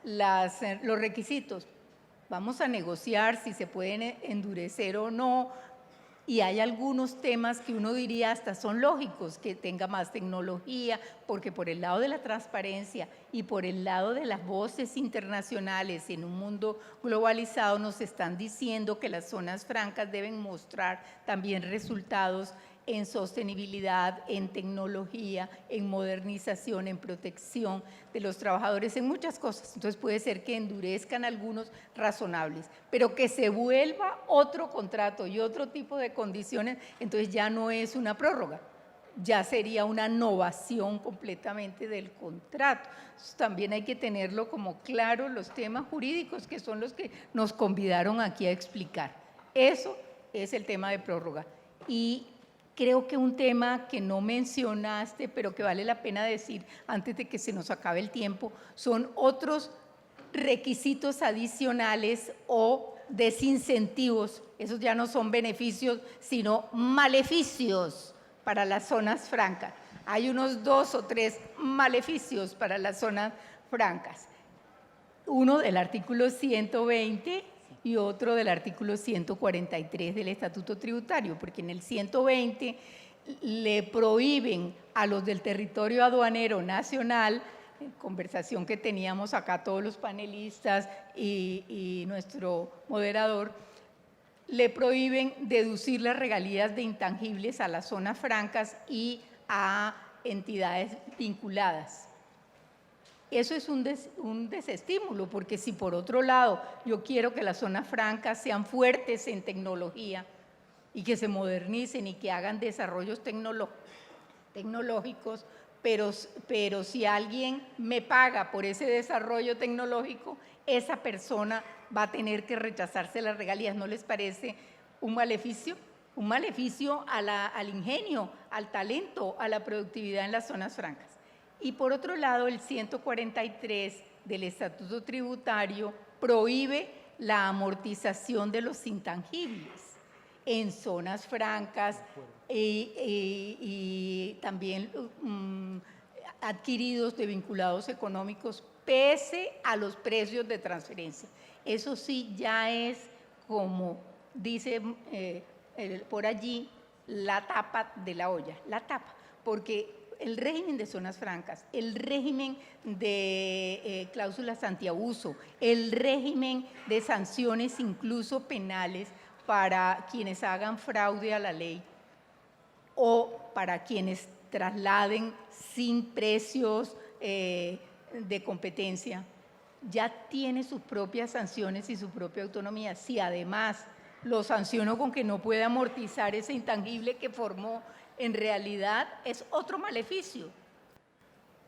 los requisitos. Vamos a negociar si se pueden endurecer o no. Y hay algunos temas que uno diría hasta son lógicos, que tenga más tecnología, porque por el lado de la transparencia y por el lado de las voces internacionales en un mundo globalizado nos están diciendo que las zonas francas deben mostrar también resultados en sostenibilidad, en tecnología, en modernización, en protección de los trabajadores, en muchas cosas. Entonces puede ser que endurezcan algunos razonables, pero que se vuelva otro contrato y otro tipo de condiciones, entonces ya no es una prórroga, ya sería una novación completamente del contrato. Entonces, también hay que tenerlo como claro los temas jurídicos que son los que nos convidaron aquí a explicar. Eso es el tema de prórroga. Y creo que un tema que no mencionaste, pero que vale la pena decir antes de que se nos acabe el tiempo, son otros requisitos adicionales o desincentivos. Esos ya no son beneficios, sino maleficios para las zonas francas. Hay unos 2 o 3 maleficios para las zonas francas. Uno del artículo 120 y otro del artículo 143 del Estatuto Tributario, porque en el 120 le prohíben a los del territorio aduanero nacional, conversación que teníamos acá todos los panelistas y nuestro moderador, le prohíben deducir las regalías de intangibles a las zonas francas y a entidades vinculadas. Eso es un desestímulo, porque si por otro lado yo quiero que las zonas francas sean fuertes en tecnología y que se modernicen y que hagan desarrollos tecnológicos, pero si alguien me paga por ese desarrollo tecnológico, esa persona va a tener que rechazarse las regalías. ¿No les parece un maleficio? Un maleficio al ingenio, al talento, a la productividad en las zonas francas. Y por otro lado, el 143 del Estatuto Tributario prohíbe la amortización de los intangibles en zonas francas y también adquiridos de vinculados económicos pese a los precios de transferencia. Eso sí ya es, como dice por allí, la tapa de la olla, la tapa, porque el régimen de zonas francas, el régimen de cláusulas antiabuso, el régimen de sanciones incluso penales para quienes hagan fraude a la ley o para quienes trasladen sin precios de competencia, ya tiene sus propias sanciones y su propia autonomía. Si además lo sanciono con que no puede amortizar ese intangible que formó, en realidad es otro maleficio,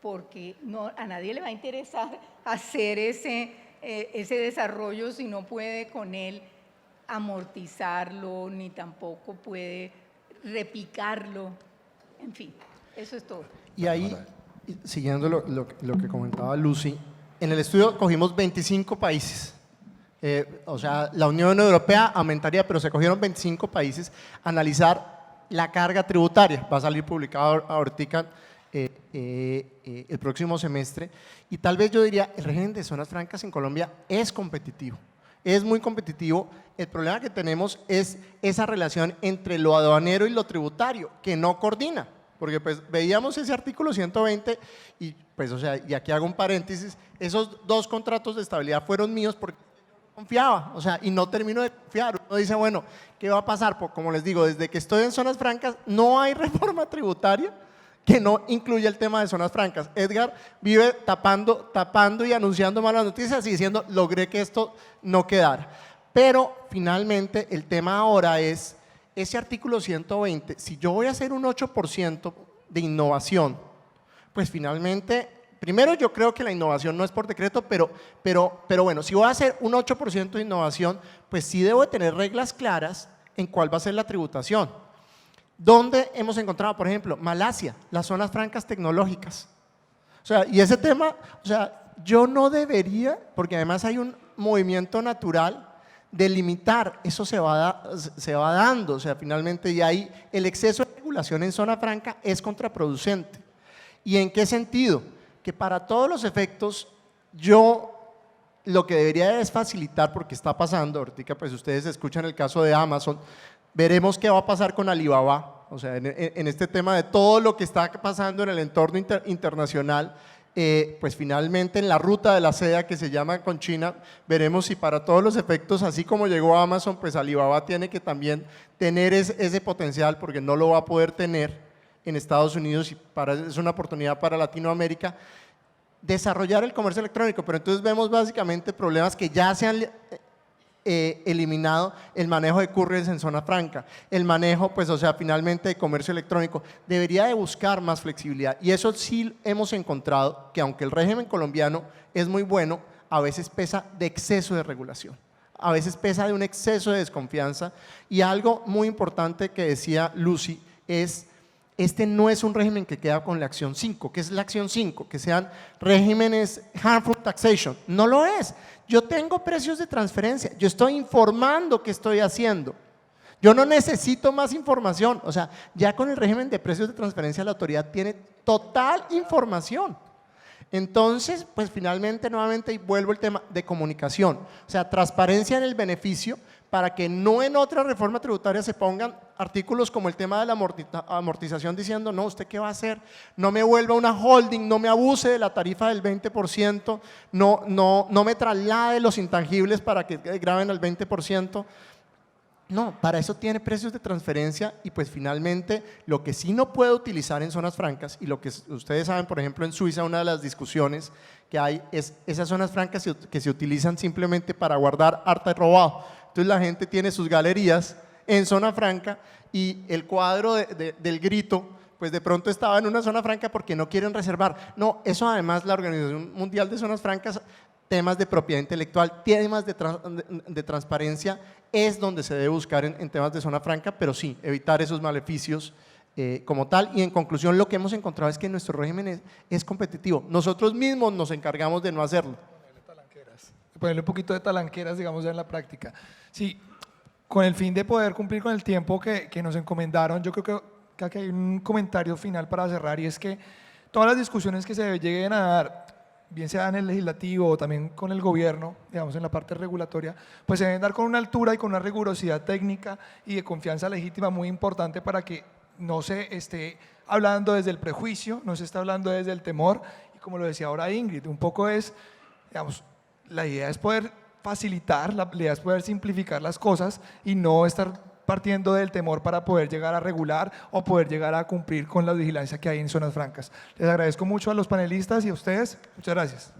porque a nadie le va a interesar hacer ese desarrollo si no puede con él amortizarlo, ni tampoco puede replicarlo. En fin, eso es todo. Y ahí, siguiendo lo que comentaba Lucy, en el estudio cogimos 25 países. O sea, la Unión Europea aumentaría, pero se cogieron 25 países a analizar la carga tributaria. Va a salir publicado ahorita el próximo semestre. Y tal vez yo diría, el régimen de zonas francas en Colombia es competitivo, es muy competitivo. El problema que tenemos es esa relación entre lo aduanero y lo tributario, que no coordina. Porque pues veíamos ese artículo 120 y pues, o sea, y aquí hago un paréntesis, esos 2 contratos de estabilidad fueron míos porque confiaba, o sea, y no termino de confiar. Uno dice, bueno, ¿qué va a pasar? Pues, como les digo, desde que estoy en zonas francas no hay reforma tributaria que no incluya el tema de zonas francas. Edgar vive tapando y anunciando malas noticias y diciendo, logré que esto no quedara. Pero finalmente el tema ahora es ese artículo 120. Si yo voy a hacer un 8% de innovación, pues finalmente, primero yo creo que la innovación no es por decreto, pero bueno, si voy a hacer un 8% de innovación, pues sí debo de tener reglas claras en cuál va a ser la tributación. ¿Dónde hemos encontrado, por ejemplo, Malasia, las zonas francas tecnológicas? O sea, y ese tema, o sea, yo no debería, porque además hay un movimiento natural de limitar, eso se va dando, o sea, finalmente, y ahí el exceso de regulación en zona franca es contraproducente. ¿Y en qué sentido? Que para todos los efectos, yo lo que debería es facilitar, porque está pasando, ahorita pues ustedes escuchan el caso de Amazon, Veremos qué va a pasar con Alibaba, o sea, en este tema de todo lo que está pasando en el entorno internacional. Pues finalmente en la ruta de la seda que se llama con China, veremos si para todos los efectos, así como llegó Amazon, pues Alibaba tiene que también tener ese potencial, porque no lo va a poder tener en Estados Unidos, y es una oportunidad para Latinoamérica desarrollar el comercio electrónico. Pero entonces vemos básicamente problemas que ya se han eliminado: el manejo de couriers en zona franca, el manejo, pues, o sea, finalmente de comercio electrónico. Debería de buscar más flexibilidad, y eso sí hemos encontrado, que aunque el régimen colombiano es muy bueno, a veces pesa de exceso de regulación, a veces pesa de un exceso de desconfianza. Y algo muy importante que decía Lucy es: este no es un régimen que queda con la acción 5. ¿Qué es la acción 5? Que sean regímenes harmful taxation. No lo es. Yo tengo precios de transferencia, yo estoy informando qué estoy haciendo. Yo no necesito más información. O sea, ya con el régimen de precios de transferencia la autoridad tiene total información. Entonces, pues finalmente, nuevamente, vuelvo al tema de comunicación. O sea, transparencia en el beneficio, para que no en otra reforma tributaria se pongan artículos como el tema de la amortización, diciendo: no, ¿usted qué va a hacer? No me vuelva una holding, no me abuse de la tarifa del 20%, no me traslade los intangibles para que graben al 20%. No, para eso tiene precios de transferencia. Y pues finalmente lo que sí no puede utilizar en zonas francas, y lo que ustedes saben, por ejemplo en Suiza, una de las discusiones que hay es esas zonas francas que se utilizan simplemente para guardar arte robado. Entonces la gente tiene sus galerías en zona franca, y el cuadro del grito, pues de pronto estaba en una zona franca porque no quieren reservar. No, eso además la Organización Mundial de Zonas Francas, temas de propiedad intelectual, temas de transparencia, es donde se debe buscar en temas de zona franca, pero sí, evitar esos maleficios como tal. Y en conclusión, lo que hemos encontrado es que nuestro régimen es competitivo. Nosotros mismos nos encargamos de no hacerlo. Ponerle un poquito de talanqueras, digamos, ya en la práctica. Sí, con el fin de poder cumplir con el tiempo que nos encomendaron, yo creo que aquí hay un comentario final para cerrar, y es que todas las discusiones que se lleguen a dar, bien sea en el legislativo o también con el gobierno, digamos en la parte regulatoria, pues se deben dar con una altura y con una rigurosidad técnica y de confianza legítima muy importante, para que no se esté hablando desde el prejuicio, no se está hablando desde el temor. Y como lo decía ahora Ingrid, un poco es, digamos, la idea es poder facilitar, la idea es poder simplificar las cosas y no estar partiendo del temor para poder llegar a regular o poder llegar a cumplir con la vigilancia que hay en zonas francas. Les agradezco mucho a los panelistas y a ustedes. Muchas gracias.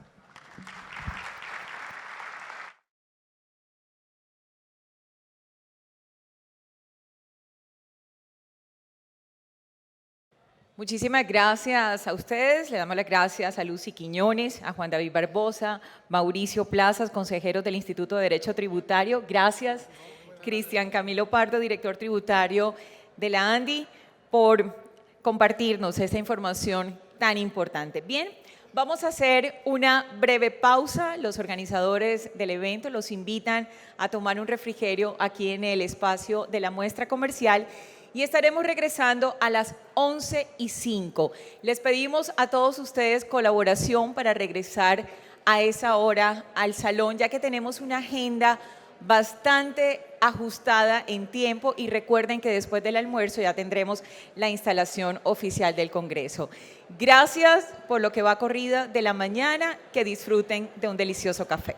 Muchísimas gracias a ustedes. Le damos las gracias a Lucy Quiñones, a Juan David Barbosa, Mauricio Plazas, consejeros del Instituto de Derecho Tributario. Gracias, Cristian Camilo Pardo, director tributario de la ANDI, por compartirnos esta información tan importante. Bien, vamos a hacer una breve pausa. Los organizadores del evento los invitan a tomar un refrigerio aquí en el espacio de la muestra comercial, y estaremos regresando a las 11:05. Les pedimos a todos ustedes colaboración para regresar a esa hora al salón, ya que tenemos una agenda bastante ajustada en tiempo, y recuerden que después del almuerzo ya tendremos la instalación oficial del Congreso. Gracias por lo que va corrida de la mañana, que disfruten de un delicioso café.